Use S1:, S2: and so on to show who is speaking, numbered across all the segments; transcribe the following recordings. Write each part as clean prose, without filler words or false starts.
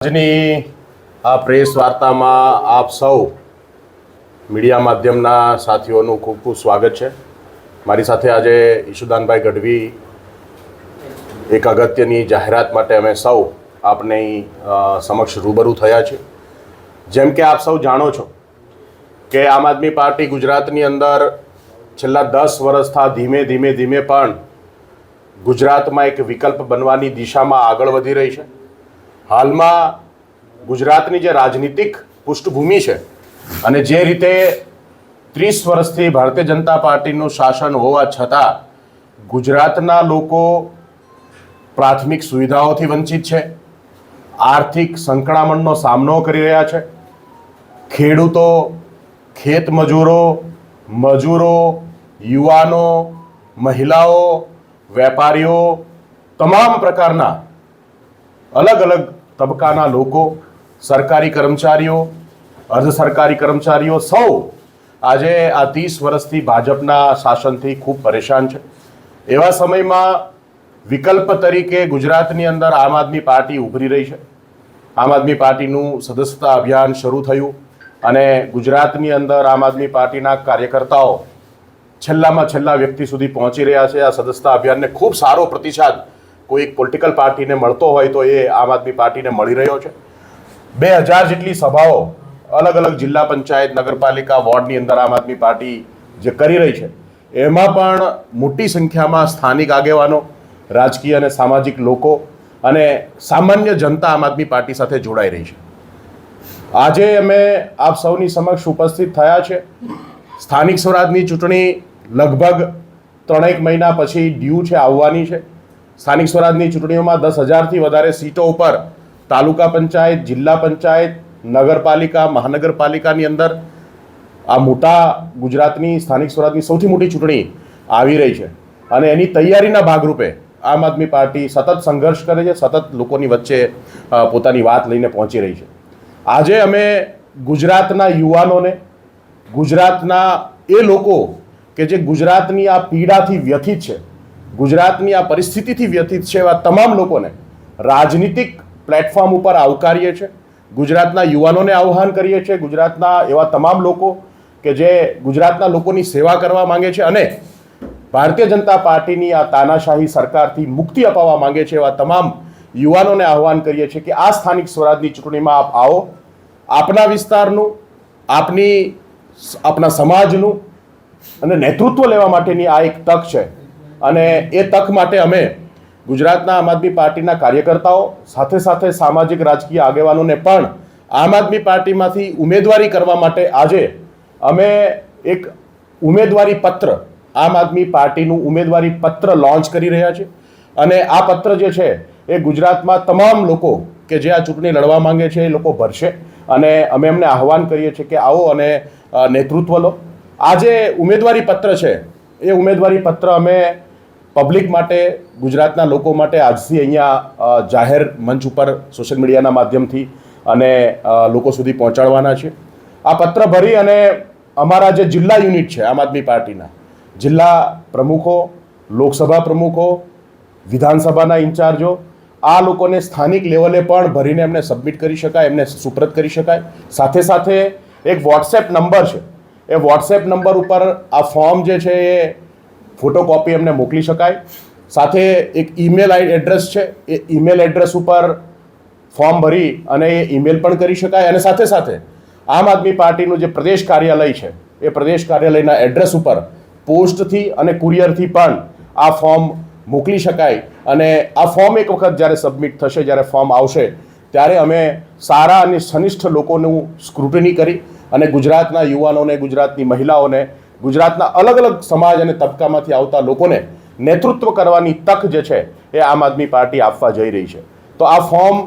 S1: આજની આ પ્રેસ વાર્તામાં આપ સૌ મીડિયા માધ્યમના સાથીઓનું ખૂબ ખૂબ સ્વાગત છે. મારી સાથે આજે ઈશુદાનભાઈ ગઢવી એક અગત્યની જાહેરાત માટે અમે સૌ આપની સમક્ષ રૂબરૂ થયા છે. જેમ કે આપ સૌ જાણો છો કે આમ આદમી પાર્ટી ગુજરાતની અંદર છેલ્લા 10 વર્ષથી ધીમે પણ ગુજરાતમાં એક વિકલ્પ બનવાની દિશામાં આગળ વધી રહી છે. હાલમાં ગુજરાતની જે રાજનીતિક પૃષ્ઠભૂમિ છે અને જે રીતે 30 વર્ષથી ભારતીય જનતા પાર્ટીનું શાસન હોવા છતાં ગુજરાતના લોકો પ્રાથમિક સુવિધાઓથી વંચિત છે, આર્થિક સંકળામણનો સામનો કરી રહ્યા છે. ખેડૂતો, ખેત મજૂરો, યુવાનો, મહિલાઓ, વેપારીઓ, તમામ પ્રકારના અલગ તબક્કાના લોકો, સરકારી કર્મચારીઓ, અર્ધ સરકારી કર્મચારીઓ સૌ આજે આ 30 વર્ષથી ભાજપના શાસનથી ખૂબ પરેશાન છે. એવા સમયમાં વિકલ્પ તરીકે ગુજરાતની અંદર આમ આદમી પાર્ટી ઉભરી રહી છે. આમ આદમી પાર્ટીનું સદસ્યતા અભિયાન શરૂ થયું અને ગુજરાતની અંદર આમ આદમી પાર્ટીના કાર્યકર્તાઓ છેલ્લામાં છેલ્લા વ્યક્તિ સુધી પહોંચી રહ્યા છે. આ સદસ્યતા અભિયાનને ખૂબ સારો પ્રતિસાદ કોઈ એક પોલિટિકલ પાર્ટીને મળતો હોય તો એ આમ આદમી પાર્ટીને મળી રહ્યો છે. 2000 જેટલી સભાઓ અલગ જિલ્લા પંચાયત, નગરપાલિકા, વોર્ડની અંદર આમ આદમી પાર્ટી જે કરી રહી છે એમાં પણ મોટી સંખ્યામાં સ્થાનિક આગેવાનો, રાજકીય અને સામાજિક લોકો અને સામાન્ય જનતા આમ આદમી પાર્ટી સાથે જોડાઈ રહી છે. આજે અમે આપ સૌની સમક્ષ ઉપસ્થિત થયા છે. સ્થાનિક સ્વરાજની ચૂંટણી લગભગ 3 મહિના પછી ડ્યુ છે, આવવાની છે. સ્થાનિક સ્વરાજની ચૂંટણીઓમાં 10,000થી વધારે સીટો ઉપર તાલુકા પંચાયત, જિલ્લા પંચાયત, નગરપાલિકા, મહાનગરપાલિકાની અંદર આ મોટા ગુજરાતની સ્થાનિક સ્વરાજની સૌથી મોટી ચૂંટણી આવી રહી છે અને એની તૈયારીના ભાગરૂપે આમ આદમી પાર્ટી સતત સંઘર્ષ કરે છે, સતત લોકોની વચ્ચે પોતાની વાત લઈને પહોંચી રહી છે. આજે અમે ગુજરાતના યુવાનોને, ગુજરાતના એ લોકો કે જે ગુજરાતની આ પીડાથી વ્યથિત છે, ગુજરાતની આ પરિસ્થિતિથી વ્યથિત છે, એવા તમામ લોકોને રાજનીતિક પ્લેટફોર્મ ઉપર આવકારીએ છીએ. ગુજરાતના યુવાનોને આહ્વાન કરીએ છીએ, ગુજરાતના એવા તમામ લોકો કે જે ગુજરાતના લોકોની સેવા કરવા માંગે છે અને ભારતીય જનતા પાર્ટીની આ તાનાશાહી સરકારથી મુક્તિ અપાવવા માંગે છે, એવા તમામ યુવાનોને આહ્વાન કરીએ છીએ કે આ સ્થાનિક સ્વરાજની ચૂંટણીમાં આપ આવો. આપના વિસ્તારનું, આપના સમાજનું અને નેતૃત્વ લેવા માટેની આ એક તક છે અને એ તક માટે અમે ગુજરાતના આમ આદમી પાર્ટીના કાર્યકર્તાઓ સાથે સામાજિક રાજકીય આગેવાનોને પણ આમ આદમી પાર્ટીમાંથી ઉમેદવારી કરવા માટે આજે અમે એક ઉમેદવારી પત્ર, આમ આદમી પાર્ટીનું ઉમેદવારી પત્ર લોન્ચ કરી રહ્યા છીએ અને આ પત્ર જે છે એ ગુજરાતમાં તમામ લોકો કે જે આ ચૂંટણી લડવા માંગે છે એ લોકો ભરશે અને અમે એમને આહ્વાન કરીએ છીએ કે આવો અને નેતૃત્વ લો. આ જે ઉમેદવારી પત્ર છે એ ઉમેદવારી પત્ર અમે પબ્લિક માટે, ગુજરાતના લોકો માટે આજથી અહીંયા જાહેર મંચ ઉપર સોશિયલ મીડિયાના માધ્યમથી અને લોકો સુધી પહોંચાડવાના છે. આ પત્ર ભરી અને અમારા જે જિલ્લા યુનિટ છે આમ આદમી પાર્ટીના જિલ્લા પ્રમુખો, લોકસભા પ્રમુખો, વિધાનસભાના ઇન્ચાર્જો, આ લોકોને સ્થાનિક લેવલે પણ ભરીને એમને સબમિટ કરી શકાય, એમને સુપ્રત કરી શકાય. સાથે એક વોટ્સએપ નંબર છે, એ વોટ્સએપ નંબર ઉપર આ ફોર્મ જે છે એ ફોટોકોપી એમને મોકલી શકાય. સાથે એક ઈમેલ એડ્રેસ છે, એ ઈમેલ એડ્રેસ ઉપર ફોર્મ ભરી અને એ ઈમેલ પણ કરી શકાય અને સાથે આમ આદમી પાર્ટીનું જે પ્રદેશ કાર્યાલય છે એ પ્રદેશ કાર્યાલયના એડ્રેસ ઉપર પોસ્ટથી અને કુરિયરથી પણ આ ફોર્મ મોકલી શકાય. અને આ ફોર્મ એક વખત જ્યારે સબમિટ થશે, જ્યારે ફોર્મ આવશે ત્યારે અમે સારા અને સનિષ્ઠ લોકોનું સ્ક્રુટની કરી અને ગુજરાતના યુવાનોને, ગુજરાતની મહિલાઓને, ગુજરાતના અલગ સમાજ અને તબક્કામાંથી આવતા લોકોને નેતૃત્વ કરવાની તક જે છે એ આમ આદમી પાર્ટી આપવા જઈ રહી છે. તો આ ફોર્મ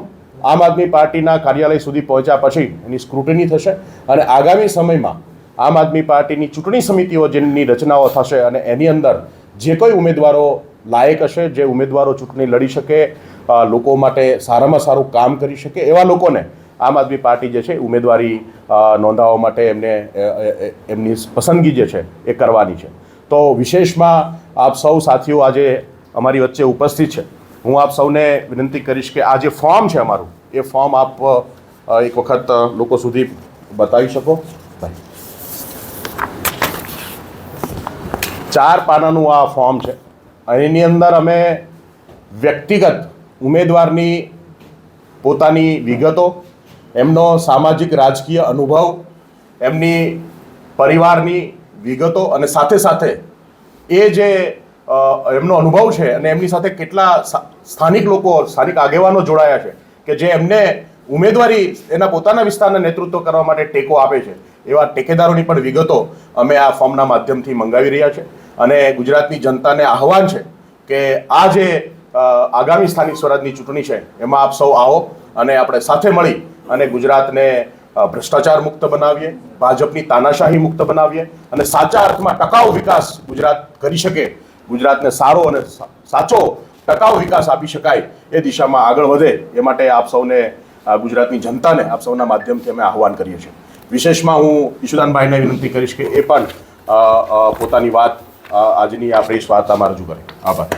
S1: આમ આદમી પાર્ટીના કાર્યાલય સુધી પહોંચ્યા પછી એની સ્ક્રુટની થશે અને આગામી સમયમાં આમ આદમી પાર્ટીની ચૂંટણી સમિતિઓ જેની રચનાઓ થશે અને એની અંદર જે કોઈ ઉમેદવારો લાયક હશે, જે ઉમેદવારો ચૂંટણી લડી શકે, લોકો માટે સારામાં સારું કામ કરી શકે, એવા લોકોને આમ આદમી પાર્ટી જે છે ઉમેદવારી નોંધાવવા માટે એમની પસંદગી જે છે એ કરવાની છે. તો વિશેષમાં આપ સૌ સાથીઓ આજે અમારી વચ્ચે ઉપસ્થિત છે હું આપ સૌને વિનંતી કરીશ કે આ જે ફોર્મ છે અમારું, એ ફોર્મ આપ એક વખત લોકો સુધી બતાવી શકો. 4 પાનાનું આ ફોર્મ છે. એની અંદર અમે વ્યક્તિગત ઉમેદવારની પોતાની વિગતો, એમનો સામાજિક રાજકીય અનુભવ, એમની પરિવારની વિગતો અને સાથે સાથે એ જે એમનો અનુભવ છે અને એમની સાથે કેટલા સ્થાનિક લોકો, સ્થાનિક આગેવાનો જોડાયા છે કે જે એમને ઉમેદવારી એના પોતાના વિસ્તારના નેતૃત્વ કરવા માટે ટેકો આપે છે, એવા ટેકેદારોની પણ વિગતો અમે આ ફોર્મના માધ્યમથી મંગાવી રહ્યા છે. અને ગુજરાતની જનતાને આહવાન છે કે આ જે આગામી સ્થાનિક સ્વરાજની ચૂંટણી છે એમાં આપ સૌ આવો અને આપણે સાથે મળી અને ગુજરાતને ભ્રષ્ટાચાર મુક્ત બનાવીએ, ભાજપની તાનાશાહી મુક્ત બનાવીએ અને સાચા અર્થમાં ટકાઉ વિકાસ ગુજરાત કરી શકે, ગુજરાતને સારો અને સાચો ટકાઉ વિકાસ આપી શકાય એ દિશામાં આગળ વધે, એ માટે આપ સૌને, ગુજરાતની જનતાને આપ સૌના માધ્યમથી અમે આહવાન કરીએ છીએ. વિશેષમાં હું ઈશુદાનભાઈને વિનંતી કરીશ કે એ પણ પોતાની વાત આજની આ પ્રેસ વાર્તામાં રજૂ કરે. આભાર.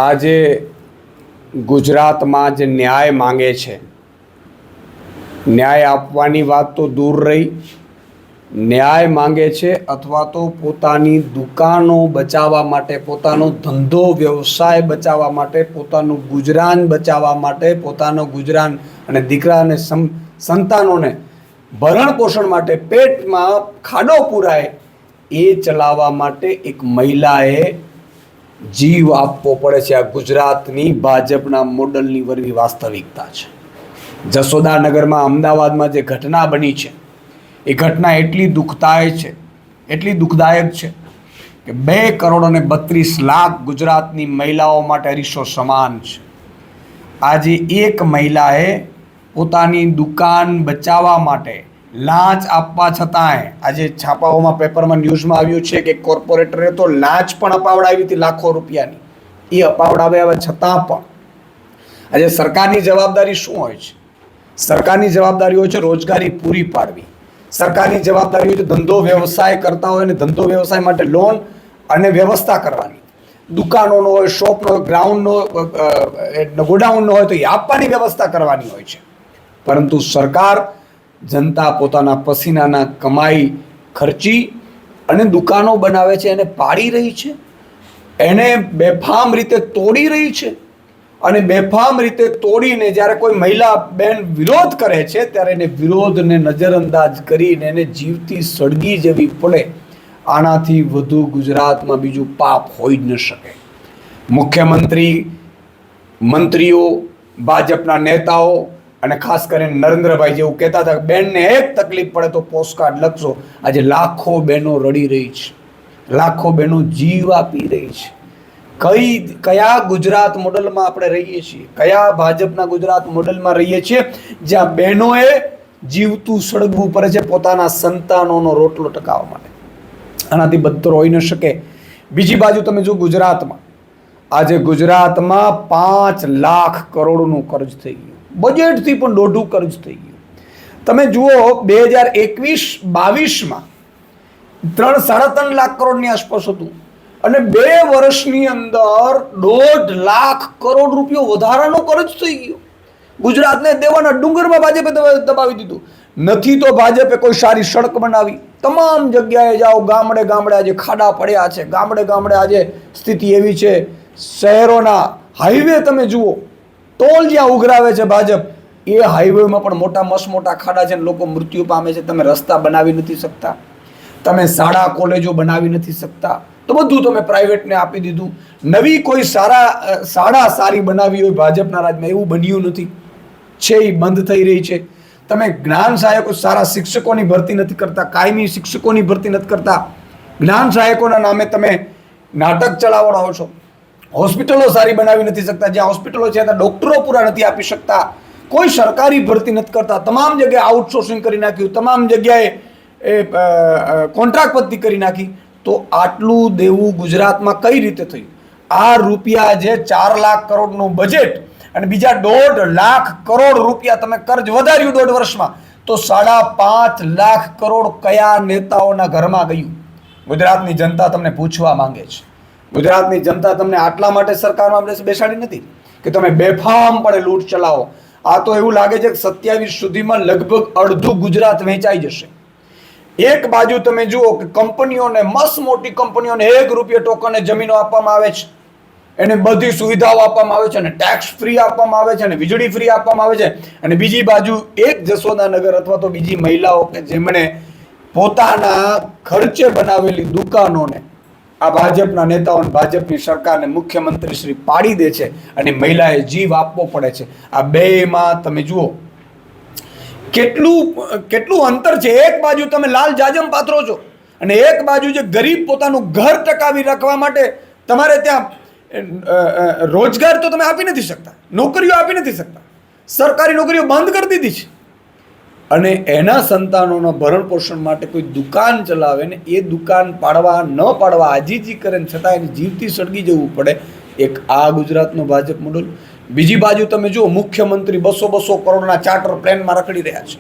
S2: આજે ગુજરાતમાં જે ન્યાય માંગે છે, ન્યાય આપવાની વાત તો દૂર રહી, ન્યાય માંગે છે અથવા તો પોતાની દુકાનો બચાવવા માટે, પોતાનો ધંધો વ્યવસાય બચાવવા માટે, પોતાનું ગુજરાન બચાવવા માટે, પોતાનો ગુજરાન અને દીકરા અને સંતાનોને ભરણ પોષણ માટે, પેટમાં ખાડો પુરાય એ ચલાવવા માટે એક મહિલાએ જીવ આપવો પડે છે. આ ગુજરાતની ભાજપના મોડલની વરવી વાસ્તવિકતા છે. જશોદાનગરમાં, અમદાવાદમાં જે ઘટના બની છે, એ ઘટના એટલી દુઃખદાયક છે, એટલી દુઃખદાયક છે કે 2 કરોડ અને 32 લાખ ગુજરાતની મહિલાઓ માટે અરીસો સમાન છે. આજે એક મહિલાએ પોતાની દુકાન બચાવવા માટે લાંચ આપવા છતાંય, આજે છાપાઓમાં, પેપરમાં, ન્યૂઝમાં આવ્યું છે કે કોર્પોરેટરે તો લાંચ પણ અપાવડાવી હતી લાખો રૂપિયાની. એ અપાવડાવ્યા છતાં પણ આજે સરકારની જવાબદારી શું હોય છે? સરકારની જવાબદારી હોય છે રોજગારી પૂરી પાડવી. સરકારની જવાબદારી હોય છે ધંધો વ્યવસાય કરતા હોય અને ધંધો વ્યવસાય માટે લોન અને વ્યવસ્થા કરવાની. દુકાનોનો હોય, શોપનો હોય, ગ્રાઉન્ડનો, ગોડાઉનનો હોય તો એ આપવાની વ્યવસ્થા કરવાની હોય છે. પરંતુ સરકાર, જનતા પોતાના પસીનાના કમાઈ ખર્ચી અને દુકાનો બનાવે છે, એને પાડી રહી છે, એને બેફામ રીતે તોડી રહી છે. અને બેફામ રીતે તોડીને જ્યારે કોઈ મહિલા બેન વિરોધ કરે છે ત્યારે એને વિરોધને નજરઅંદાજ કરીને એને જીવતી સળગી જવી પડે. આનાથી વધુ ગુજરાતમાં બીજું પાપ હોઈ જ ન શકે. મુખ્યમંત્રી, મંત્રીઓ, ભાજપના નેતાઓ અને ખાસ કરીને નરેન્દ્રભાઈ જેવું કહેતા હતા કે બેનને એક તકલીફ પડે તો પોસ્ટકાર્ડ લખશો. આજે લાખો બહેનો રડી રહી છે, લાખો બહેનો જીવ આપી રહી છે. કયા ગુજરાત મોડલમાં આપણે રહીએ છીએ? કયા ભાજપના ગુજરાત મોડલમાં રહીએ છીએ જ્યાં બહેનોએ જીવતું સળગવું પડે છે પોતાના સંતાનોનો રોટલો ટકાવવા માટે? આનાથી બદતર હોઈ ન શકે. બીજી બાજુ તમે જો ગુજરાતમાં, આજે ગુજરાતમાં 5 લાખ કરોડનું કર્જ થઈ ગયું, બજેટથી પણ દોઢું કર્જ થઈ ગયું. તમે જુઓ 2021-22માં 3-3.5 લાખ કરોડની આસપાસ હતું અને 2 વર્ષની અંદર 1.5 લાખ કરોડ રૂપિયો વધારાનો કર્જ થઈ ગયો. ગુજરાતને દેવાના ડુંગરમાં ભાજપે દબાવી દીધું. નથી તો ભાજપે કોઈ સારી સડક બનાવી. તમામ જગ્યાએ જાઓ, ગામડે ગામડે આજે ખાડા પડ્યા છે, ગામડે ગામડે આજે સ્થિતિ એવી છે. શહેરોના હાઈવે તમે જુઓ, ટોલ જ્યાં ઉઘરાવે છે ભાજપ, એ હાઈવેમાં પણ મોટા મોટા ખાડા છે, લોકો મૃત્યુ પામે છે. તમે રસ્તા બનાવી નથી શકતા, તમે શાળા કોલેજો બનાવી નથી શકતા, તો બધું તમે પ્રાઇવેટને આપી દીધું. નવી કોઈ શાળા સારી બનાવી હોય ભાજપના રાજમાં, એવું બન્યું નથી. છે એ બંધ થઈ રહી છે. તમે જ્ઞાન સહાયકો, સારા શિક્ષકોની ભરતી નથી કરતા, કાયમી શિક્ષકોની ભરતી નથી કરતા. જ્ઞાન સહાયકોના નામે તમે નાટક ચલાવડાવો છો. હોસ્પિટલો સારી બનાવી નથી શકતા, જ્યાં હોસ્પિટલો છે ત્યાં ડોક્ટરો પૂરા નથી આપી શકતા. કોઈ સરકારી ભરતી નથી કરતા, તમામ જગ્યાએ આઉટસોર્સિંગ કરી નાખ્યું, તમામ જગ્યાએ કોન્ટ્રાક્ટ પદ્ધતિ કરી નાખી. તો આટલું દેવું ગુજરાતમાં કઈ રીતે થયું? આ રૂપિયા જે 4 લાખ કરોડનું બજેટ અને બીજા 1.5 લાખ કરોડ રૂપિયા તમે કર્જ વધાર્યું 1.5 વર્ષમાં, તો 5.5 લાખ કરોડ કયા નેતાઓના ઘરમાં ગયું? ગુજરાતની જનતા તમને પૂછવા માંગે છે. ગુજરાતની જનતા તમને આટલા માટે સરકારમાં બેસાડી નથી કે તમે બેફામપણે લૂંટ ચલાવો. આ તો એવું લાગે છે કે 27 સુધીમાં લગભગ અડધું ગુજરાત વેચાઈ જશે. એક બાજુ તમે જુઓ કે કંપનીઓને, મસ્ત મોટી કંપનીઓને 1 રૂપિયા ટોકને જમીનો આપવામાં આવે છે, એને બધી સુવિધાઓ આપવામાં આવે છે, અને ટેક્સ ફ્રી આપવામાં આવે છે, અને વીજળી ફ્રી આપવામાં આવે છે. અને બીજી બાજુ એક જશોદાનગર અથવા તો બીજી મહિલાઓ કે જેમણે પોતાના ખર્ચે બનાવેલી દુકાનોને આ ભાજપના નેતાઓ, ભાજપની સરકારને, મુખ્યમંત્રી શ્રી પાડી દે છે અને મહિલાએ જીવ આપવો પડે છે. આ બેમાં તમે જુઓ કેટલું અંતર છે. એક બાજુ તમે લાલ જાજમ પાથરો છો અને એક બાજુ જે ગરીબ પોતાનું ઘર ટકાવી રાખવા માટે તમારે ત્યાં રોજગાર તો તમે આપી નથી શકતા, નોકરીઓ આપી નથી શકતા, સરકારી નોકરીઓ બંધ કરી દીધી છે. અને એના સંતાનોના ભરણ પોષણ માટે કોઈ દુકાન ચલાવે ને એ દુકાન પાડવા ન પાડવા આજીજી કરે ને છતાં એની જીવતી સળગી જવું પડે. એક આ ગુજરાતનો ભાજપ મોડલ. બીજી બાજુ તમે જુઓ, મુખ્યમંત્રી 200 કરોડના ચાર્ટર પ્લેનમાં રખડી રહ્યા છે,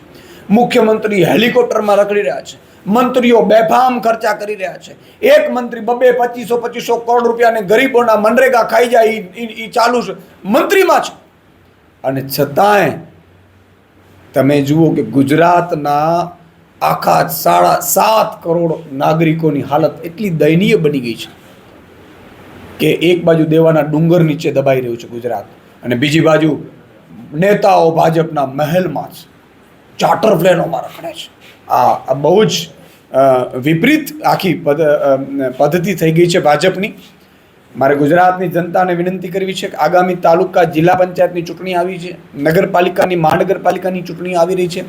S2: મુખ્યમંત્રી હેલિકોપ્ટરમાં રખડી રહ્યા છે, મંત્રીઓ બેફામ ખર્ચા કરી રહ્યા છે. એક મંત્રી 2500 કરોડ રૂપિયાને ગરીબોના મનરેગા ખાઈ જાય એ ચાલુ છે, મંત્રીમાં છે. અને છતાંય તમે જુઓ કે ગુજરાતના આખા 7.5 કરોડ નાગરિકોની હાલત એટલી દયનીય બની ગઈ છે કે એક બાજુ દેવાના ડુંગર નીચે દબાઈ રહ્યું છે ગુજરાત, અને બીજી બાજુ નેતાઓ ભાજપના મહેલમાં છે, ચાર્ટર પ્લેનોમાં રખડે છે. આ બહુ જ વિપરીત આખી પદ્ધતિ થઈ ગઈ છે ભાજપની. મારે ગુજરાતની જનતાને વિનંતી કરવી છે કે આગામી તાલુકા જિલ્લા પંચાયતની ચૂંટણી આવી છે, નગરપાલિકાની, મહાનગરપાલિકાની ચૂંટણી આવી રહી છે.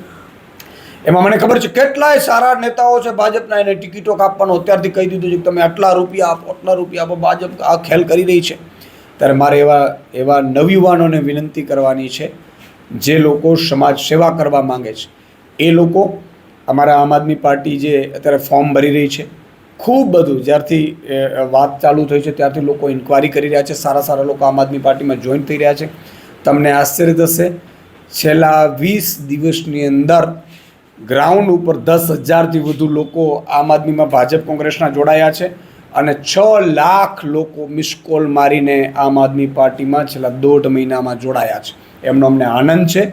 S2: એમાં મને ખબર છે કેટલાય સારા નેતાઓ છે ભાજપના, એને ટિકિટો કાપવાનો અત્યારથી કહી દીધું છે કે તમે આટલા રૂપિયા આપો, આટલા રૂપિયા આપો. ભાજપ આ ખેલ કરી રહી છે. ત્યારે મારે એવા નવયુવાનોને વિનંતી કરવાની છે જે લોકો સમાજ સેવા કરવા માંગે છે. એ લોકો અમારા આમ આદમી પાર્ટી જે અત્યારે ફોર્મ ભરી રહી છે, ખૂબ બધું જ્યારથી વાત ચાલુ થઈ છે ત્યારથી લોકો ઇન્ક્વાયરી કરી રહ્યા છે. સારા લોકો આમ આદમી પાર્ટીમાં જોઈન થઈ રહ્યા છે. તમને આશ્ચર્ય થશે, છેલ્લા 20 દિવસની અંદર ગ્રાઉન્ડ ઉપર 10,000થી વધુ લોકો આમ આદમીમાં, ભાજપ કોંગ્રેસના જોડાયા છે, અને 6 લાખ લોકો મિસ કોલ મારીને આમ આદમી પાર્ટીમાં છેલ્લા 1.5 મહિનામાં જોડાયા છે. એમનો અમને આનંદ છે.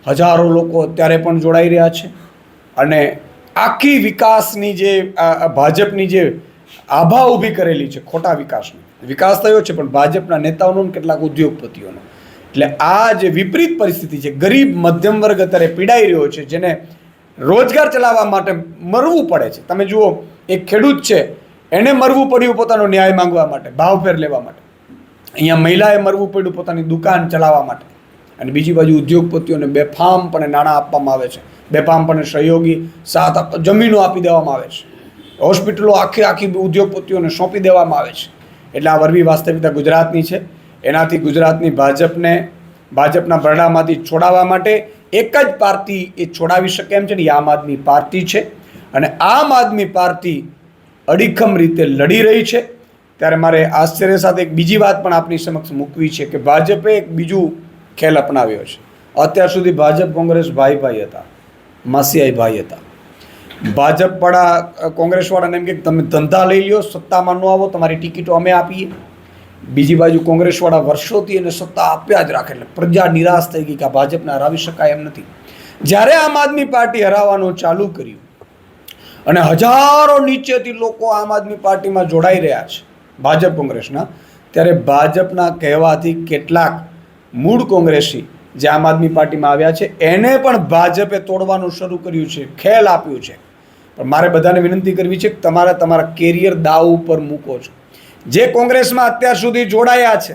S2: હજારો લોકો અત્યારે પણ જોડાઈ રહ્યા છે. અને આખી વિકાસની જે ભાજપની જે આભા ઊભી કરેલી છે, ખોટા વિકાસ થયો છે પણ ભાજપના નેતાઓનો, કેટલાક ઉદ્યોગપતિઓનો. એટલે આ જે વિપરીત પરિસ્થિતિ છે, ગરીબ મધ્યમ વર્ગ અત્યારે પીડાઈ રહ્યો છે, જેને રોજગાર ચલાવવા માટે મરવું પડે છે. તમે જુઓ, એક ખેડૂત છે, એને મરવું પડ્યું પોતાનો ન્યાય માંગવા માટે, ભાવફેર લેવા માટે. અહીંયા મહિલાએ મરવું પડ્યું પોતાની દુકાન ચલાવવા માટે. અને બીજી બાજુ ઉદ્યોગપતિઓને બેફામપણે નાણાં આપવામાં આવે છે, બેફામપણે સહયોગી સાથ જમીનો આપી દેવામાં આવે છે, હોસ્પિટલો આખી ઉદ્યોગપતિઓને સોંપી દેવામાં આવે છે. એટલે આ વરવી વાસ્તવિકતા ગુજરાતની છે. એનાથી ગુજરાતની ભાજપના બરડામાંથી છોડાવવા માટે એક જ પાર્ટી એ છોડાવી શકે એમ છે ને, એ આમ આદમી પાર્ટી છે. અને આમ આદમી પાર્ટી અડીખમ રીતે લડી રહી છે. ત્યારે મારે આશ્ચર્ય સાથે એક બીજી વાત પણ આપની સમક્ષ મૂકવી છે કે ભાજપે એક બીજું ખેલ અપનાવ્યો છે. અત્યાર સુધી ભાજપ કોંગ્રેસ ભાઈ હતા, માસિયાઈ ભાઈ હતા. ભાજપવાળા કોંગ્રેસવાળાને એમ કે તમે ધંધા લઈ લ્યો, સત્તામાં ન આવો, તમારી ટિકિટો અમે આપીએ. બીજી બાજુ કોંગ્રેસવાળા વર્ષોથી એને સત્તા આપ્યા જ રાખે, એટલે પ્રજા નિરાશ થઈ ગઈ કે આ ભાજપને હરાવી શકાય એમ નથી. જ્યારે આમ આદમી પાર્ટી હરાવવાનું ચાલુ કર્યું અને હજારો નીચેથી લોકો આમ આદમી પાર્ટીમાં જોડાઈ રહ્યા છે ભાજપ કોંગ્રેસના, ત્યારે ભાજપના કહેવાથી કેટલાક મૂળ કોંગ્રેસી જે આમ આદમી પાર્ટીમાં આવ્યા છે એને પણ ભાજપે તોડવાનું શરૂ કર્યું છે, ખેલ આપ્યું છે. પણ મારે બધાને વિનંતી કરવી છે કે તમારા કેરિયર દાવ ઉપર મૂકો છો. જે કોંગ્રેસમાં અત્યાર સુધી જોડાયા છે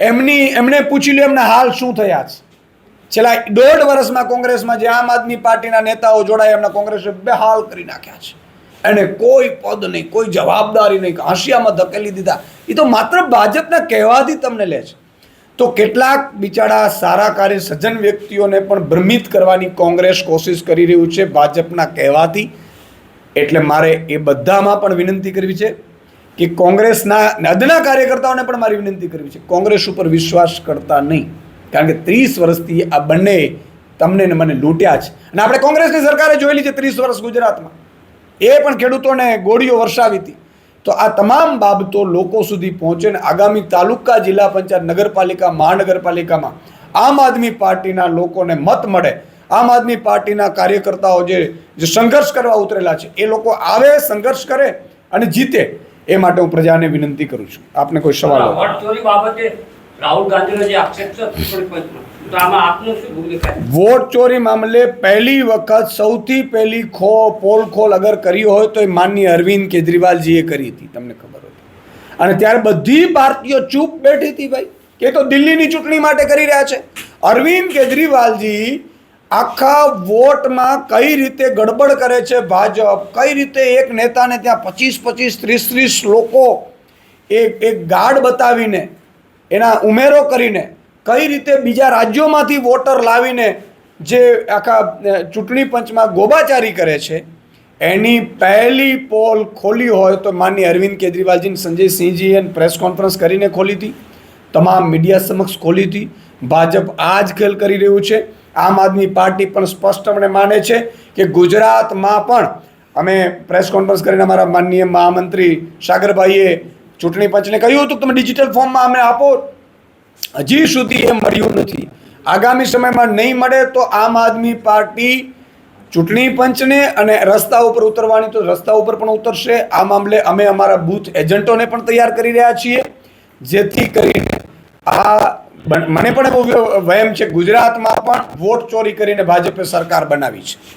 S2: એમને પૂછી લો એમના હાલ શું થયા છે. છેલ્લા 1.5 વર્ષમાં કોંગ્રેસમાં જે આમ આદમી પાર્ટીના નેતાઓ જોડાયા એમના કોંગ્રેસે બેહાલ કરી નાખ્યા છે. એને કોઈ પદ નહીં, કોઈ જવાબદારી નહીં, હાંસિયામાં ધકેલી દીધા. એ તો માત્ર ભાજપના કહેવાથી તમને લે છે. તો કેટલાક બિચારા સારા કાર્ય સજ્જન વ્યક્તિઓને પણ ભ્રમિત કરવાની કોંગ્રેસ કોશિશ કરી રહ્યું છે ભાજપના કહેવાથી. એટલે મારે એ બધામાં પણ વિનંતી કરવી છે કે કોંગ્રેસના અદના કાર્યકર્તાઓને પણ મારી વિનંતી કરવી છે, કોંગ્રેસ ઉપર વિશ્વાસ કરતા નહીં, કારણ કે 30 વર્ષથી આ બંને તમને ને મને લૂંટ્યા છે. અને આપણે કોંગ્રેસની સરકારે જોયેલી છે 30 વર્ષ ગુજરાતમાં, એ પણ ખેડૂતોને ગોળીઓ વરસાવી હતી. તો આ તમામ બાબતો લોકો સુધી પહોંચે ને આગામી તાલુકા, જિલ્લા પંચાયત, નગરપાલિકા, મહાનગરપાલિકામાં આમ આદમી પાર્ટીના લોકોને મત મળે, આમ આદમી પાર્ટીના કાર્યકર્તાઓ જે સંઘર્ષ કરવા ઉતરેલા છે એ લોકો આવે, સંઘર્ષ કરે અને જીતે, એ માટે હું પ્રજાને વિનંતી કરું છું. આપને કોઈ સવાલ હોય?
S3: વોટ ચોરી બાબતે રાહુલ ગાંધીનો જે આક્ષેપ છે ચૂંટણી પંચમાં, તો આમાં આપનું શું ભૂમિકા છે?
S2: વોટ ચોરી મામલે પહેલી વખત સૌથી પહેલી પોલ ખોલ અગર કરી હોય તો એ માનનીય અરવિંદ કેજરીવાલજીએ કરી હતી, તમને ખબર હતી. અને ત્યારે બધી પાર્ટીઓ ચૂપ બેઠી હતી ભાઈ, કે તો દિલ્હીની ચૂંટણી માટે કરી રહ્યા છે. અરવિંદ કેજરીવાલજી આખા વોટમાં કઈ રીતે ગડબડ કરે છે ભાજપ, કઈ રીતે એક નેતાને ત્યાં 25 30 લોકો એક ગાર્ડ બતાવીને એના ઉમેરો કરીને કઈ રીતે બીજા રાજ્યોમાંથી વોટર લાવીને જે આખા ચૂંટણી પંચમાં ગોબાચારી કરે છે, એની પહેલી પોલ ખોલી હોય તો માનનીય અરવિંદ કેજરીવાલજી, સંજય સિંહજીએ પ્રેસ કોન્ફરન્સ કરીને ખોલી હતી, તમામ મીડિયા સમક્ષ ખોલી હતી. ભાજપ આ જ ખેલ કરી રહ્યું છે. આમ આદમી પાર્ટી પણ સ્પષ્ટપણે માને છે કે ગુજરાતમાં પણ અમે પ્રેસ કોન્ફરન્સ કરીને અમારા માનનીય મહામંત્રી સાગરભાઈએ ચૂંટણી પંચને કહ્યું હતું કે તમે ડિજિટલ ફોર્મમાં અમને આપો, હજી સુધી એ મળ્યું નથી. આગામી સમયમાં નહીં મળે તો આમ આદમી પાર્ટી ચૂંટણી પંચને અને રસ્તા ઉપર ઉતરવાની તો રસ્તા ઉપર પણ ઉતરશે. આ મામલે અમે અમારા બૂથ એજન્ટોને પણ તૈયાર કરી રહ્યા છીએ, જેથી કરીને આ મને પણ એવો વહેમ છે ગુજરાતમાં પણ વોટ ચોરી કરીને ભાજપે સરકાર બનાવી છે.